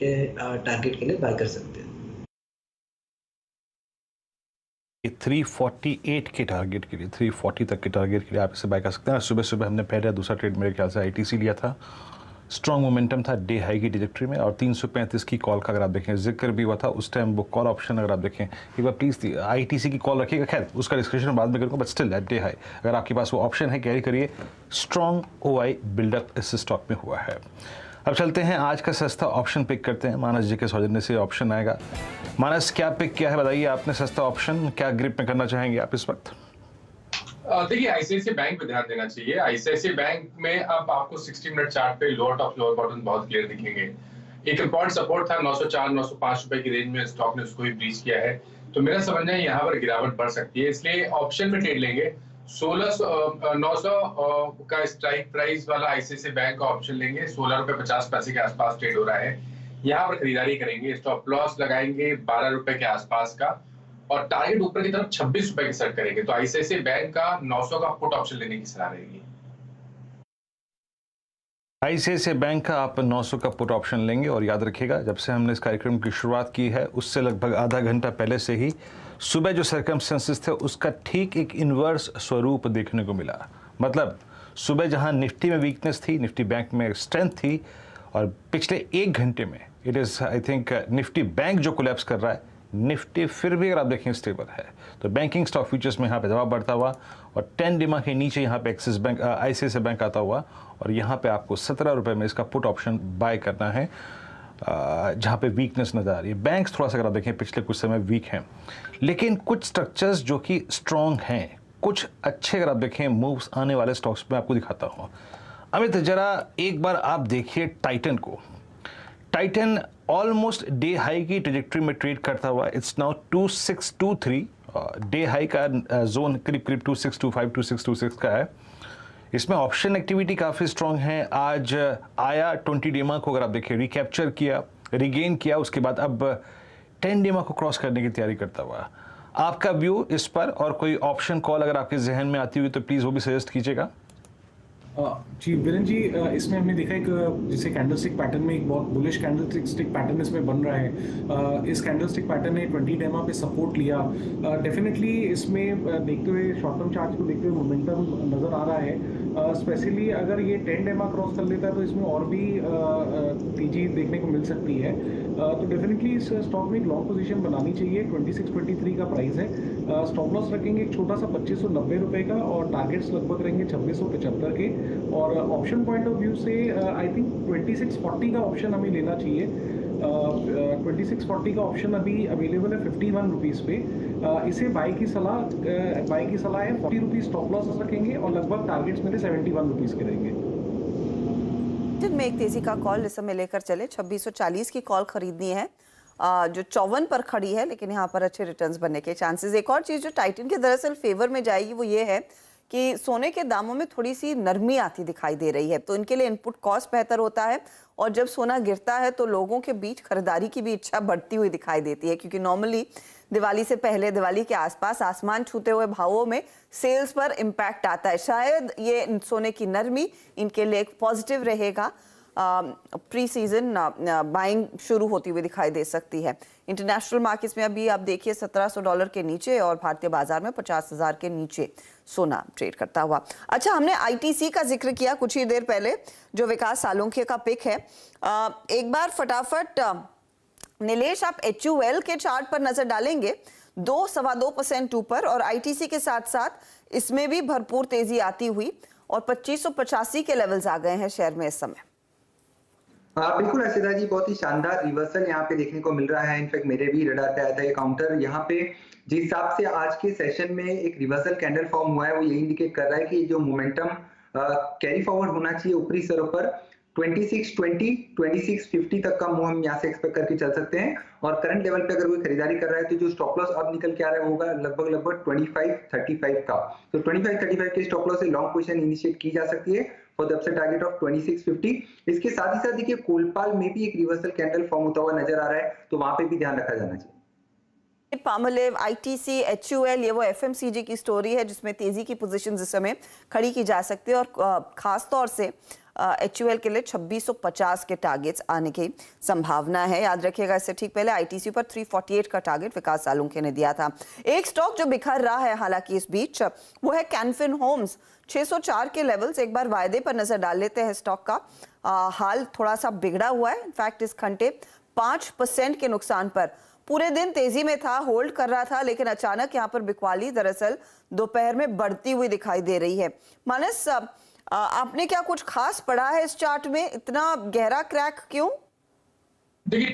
Target के लिए bye कर सकते हैं। 348 के टारगेट के लिए, 340 तक के टारगेट के लिए आप इसे बाय कर सकते हैं। सुबह सुबह हमने पहले दूसरा ट्रेड मेरे ख्याल से आईटीसी लिया था, स्ट्रॉन्ग मोमेंटम था डे हाई की डिजेक्ट्री में, और 335 की कॉल का अगर आप देखें जिक्र भी हुआ था उस टाइम, वो कॉल ऑप्शन अगर आप देखें एक बार प्लीज़ आईटीसी की कॉल रखिएगा। खैर उसका डिस्कशन बाद में करूँगा, but still at day high अगर आपके पास वो ऑप्शन है कैरी करिए। स्ट्रॉन्ग ओआई बिल्डअप इस स्टॉक में हुआ है। अब चलते हैं आज का सस्ता ऑप्शन पिक करते हैं। मानस जी के सौजन्य से ऑप्शन आएगा। मानस क्या पिक किया है बताइए आपने सस्ता ऑप्शन, क्या ग्रिप में करना चाहेंगे आप इस वक्त? देखिए आईसीआईसीआई बैंक पे ध्यान देना चाहिए। आईसीआईसीआई बैंक में अब आपको 60 मिनट चार्ट पे लोअर टॉप लोअर बॉटम बहुत क्लियर दिखेंगे। एक इम्पोर्टेंट सपोर्ट था 904 905 रुपए की रेंज में, स्टॉक ने उसको भी ब्रीच किया है, तो मेरा समझना है यहाँ पर गिरावट बढ़ सकती है, इसलिए ऑप्शन में ट्रेड लेंगे। 900 का स्ट्राइक प्राइस वाला आईसीआईसीआई बैंक का ऑप्शन लेंगे, 16 रुपए 50 पैसे के आसपास ट्रेड हो रहा है, यहाँ पर खरीदारी करेंगे। स्टॉप लॉस लगाएंगे 12 रुपए के आसपास का, और टारगेट ऊपर की तरफ 26 रुपए की सेट करेंगे। तो आईसीआईसीआई बैंक का 900 का पुट ऑप्शन लेने की सलाह रहेगी। आईसीआईसीआई बैंक का आप 900 का पुट ऑप्शन लेंगे, और याद रखिएगा जब से हमने इस कार्यक्रम की शुरुआत की है उससे लगभग आधा घंटा पहले से ही सुबह जो सर्कमस्टेंसेस थे उसका ठीक एक इन्वर्स स्वरूप देखने को मिला। मतलब सुबह जहां निफ्टी में वीकनेस थी, निफ्टी बैंक में स्ट्रेंथ थी, और पिछले एक घंटे में it is I think Nifty bank जो कोलैप्स कर रहा है, निफ्टी फिर भी अगर आप देखें स्टेबल है। तो बैंकिंग स्टॉक फ्यूचर्स में यहाँ पे दबाव बढ़ता हुआ, और 10 डिमा के नीचे यहाँ पे एक्सिस बैंक आईसीआईसीआई बैंक आता हुआ, और यहाँ पे आपको 17 रुपये में इसका पुट ऑप्शन बाय करना है जहाँ पे वीकनेस नज़र आ रही है। बैंक्स थोड़ा सा अगर आप देखें पिछले कुछ समय वीक हैं, लेकिन कुछ स्ट्रक्चर्स जो कि स्ट्रॉन्ग हैं, कुछ अच्छे अगर आप देखें मूव्स आने वाले स्टॉक्स में आपको दिखाता हूँ। अमित जरा एक बार आप देखिए टाइटन को। टाइटन ऑलमोस्ट डे हाई की ट्रेजेक्ट्री में ट्रेड करता हुआ, इट्स नाउ 2623, डे हाई का जोन करीब करीब 2625 2626 का है। इसमें ऑप्शन एक्टिविटी काफ़ी स्ट्रांग है। आज आया 20 डेमा को अगर आप देखिए रिकैप्चर किया, रिगेन किया, उसके बाद अब 10 डेमा को क्रॉस करने की तैयारी करता हुआ। आपका व्यू इस पर, और कोई ऑप्शन कॉल अगर आपके जहन में आती हुई तो प्लीज़ वो भी सजेस्ट कीजिएगा। जी बिरेन जी, इसमें हमने देखा एक जैसे कैंडलस्टिक पैटर्न में एक बहुत बुलिश कैंडलस्टिक पैटर्न इसमें बन रहा है। इस कैंडलस्टिक पैटर्न ने 20 डेमा पे सपोर्ट लिया। डेफिनेटली इसमें देखते हुए शॉर्ट टर्म चार्ट को देखते हुए मोमेंटम नज़र आ रहा है। स्पेशली अगर ये 10 डेमा क्रॉस कर लेता है तो इसमें और भी तेजी देखने को मिल सकती है। तो डेफिनेटली इस स्टॉक में एक लॉन्ग पोजीशन बनानी चाहिए। 2623 का प्राइस है। स्टॉप लॉस रखेंगे एक छोटा सा 2590 रुपये का, और टारगेट्स लगभग रहेंगे 2675 के। और ऑप्शन पॉइंट ऑफ व्यू से आई थिंक 2640 का ऑप्शन हमें लेना चाहिए। 2640 का ऑप्शन अभी अवेलेबल है 51 रुपीज़ पे। इसे बाई की सलाह है। 40 रुपीज़ स्टॉप लॉस रखेंगे, और लगभग टारगेट्स मेरे 71 रुपीज़ के रहेंगे। में एक तेजी का कॉल इस समय लेकर चले, 2640 की कॉल खरीदनी है जो 54 पर खड़ी है, लेकिन यहाँ पर अच्छे रिटर्न्स बनने के चांसेस। एक और चीज़ जो टाइटन के दरअसल फेवर में जाएगी वो ये है कि सोने के दामों में थोड़ी सी नरमी आती दिखाई दे रही है, तो इनके लिए इनपुट कॉस्ट बेहतर होता है, और जब सोना गिरता है तो लोगों के बीच खरीदारी की भी इच्छा बढ़ती हुई दिखाई देती है, क्योंकि नॉर्मली दिवाली से पहले, दिवाली के आसपास आसमान छूते हुए भावों में सेल्स पर इम्पैक्ट आता है। शायद ये सोने की नरमी इनके लिए एक पॉजिटिव रहेगा। प्री सीजन बाइंग शुरू होती हुई दिखाई दे सकती है। इंटरनेशनल मार्केट्स में अभी आप देखिए $1700 के नीचे, और भारतीय बाजार में 50,000 के नीचे सोना ट्रेड करता हुआ। अच्छा, हमने आईटीसी का जिक्र किया कुछ ही देर पहले, जो विकास सालुंखे का पिक है। एक बार फटाफट नीलेश आप HUL के चार्ट पर नजर डालेंगे, 2-2.25% ऊपर, और आईटीसी के साथ साथ इसमें भी भरपूर तेजी आती हुई, और 2585 के लेवल्स आ गए हैं शेयर में इस समय। बिल्कुल अर्शिदा जी, बहुत ही शानदार रिवर्सल यहाँ पे देखने को मिल रहा है। इनफैक्ट मेरे भी रडार पे आया था ये काउंटर। यहाँ पे जिस हिसाब से आज के सेशन में एक रिवर्सल कैंडल फॉर्म हुआ है, वो ये इंडिकेट कर रहा है कि जो मोमेंटम कैरी फॉरवर्ड होना चाहिए ऊपरी स्तरों पर 2620 2650 तक का मूव हम यहाँ से एक्सपेक्ट करके चल सकते हैं। और करंट लेवल पे अगर कोई खरीदारी कर रहा है तो जो स्टॉप लॉस अब निकल के आ रहा है वो होगा लगभग 2535 का। तो 2535 के स्टॉप लॉस से लॉन्ग पोजीशन इनिशिएट की जा सकती है for the upside target of 2650। इसके साथ ही साथ देखिए कोलपाल में भी एक रिवर्सल कैंडल फॉर्म होता हुआ नजर आ रहा है, तो वहां पे भी ध्यान रखा जाना चाहिए। पामोलिव, आईटीसी, HUL, ये वो FMCG की स्टोरी है जिसमें तेजी की पोजीशन इस समय खड़ी की जा सकती है, और खास तौर से HUL के लिए 2650 के टारगेट्स आने की संभावना है। याद रखिएगा, इससे ठीक पहले ITC पर 348 का टारगेट विकास सालुंखे ने दिया था। एक स्टॉक जो बिखर रहा है हालांकि इस बीच, वो है कैनफिन होम्स। 604 के लेवल्स, एक बार वायदे पर नजर डाल लेते हैं स्टॉक का। हाल थोड़ा सा बिगड़ा हुआ है। इनफैक्ट इस घंटे 5% के नुकसान पर, पूरे दिन तेजी में था, होल्ड कर रहा था, लेकिन अचानक यहां पर बिकवाली दरअसल दोपहर में बढ़ती हुई दिखाई दे रही है। मानस, आपने क्या कुछ खास पढ़ा है इस चार्ट में? इतना गहरा क्रैक क्यों? देखिए